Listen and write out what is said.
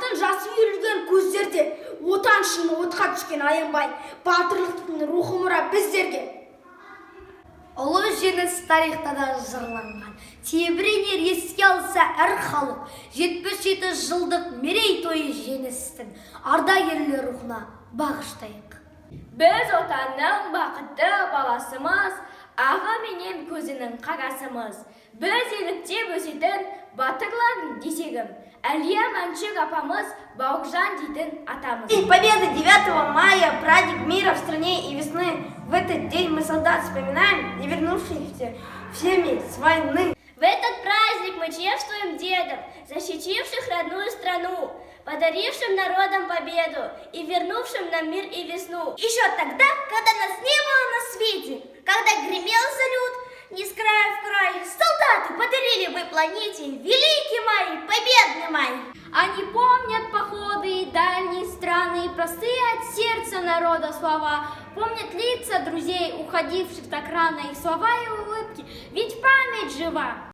халықтың жасы үйірілген көздерде отан үшін отқа түскен аянбай батырлықтың рухы мұра біздерге. Ұлы жеңіс тарихта да жырланған, тебіренер еске алса әр халық. 77 жылдық мерейтойы жеңістің ардагерлер рухына бағыштайық. Біз отанның бақытты баласымыз, аға менен көзінің қарасымыз. Біз еліктеп өсетін батырлардың десегім, Әлия Мәншүк апамыз, Бауыржан дейтін атамыз. День Победы 9 мая, праздник мира в стране и весны. В этот день мы солдат вспоминаем и вернувшихся всеми с войны. В этот праздник мы чествуем дедов, защитивших родную страну, подарившим народам победу и вернувшим нам мир и весну. Еще тогда, когда нас не было на свете, когда гремел салют, не с края в край, солдаты подарили вы планете великий май, победный май. Они помнят походы и дальние страны, простые от сердца народа слова, помнят лица друзей, уходивших так рано, их слова и улыбки, ведь память жива.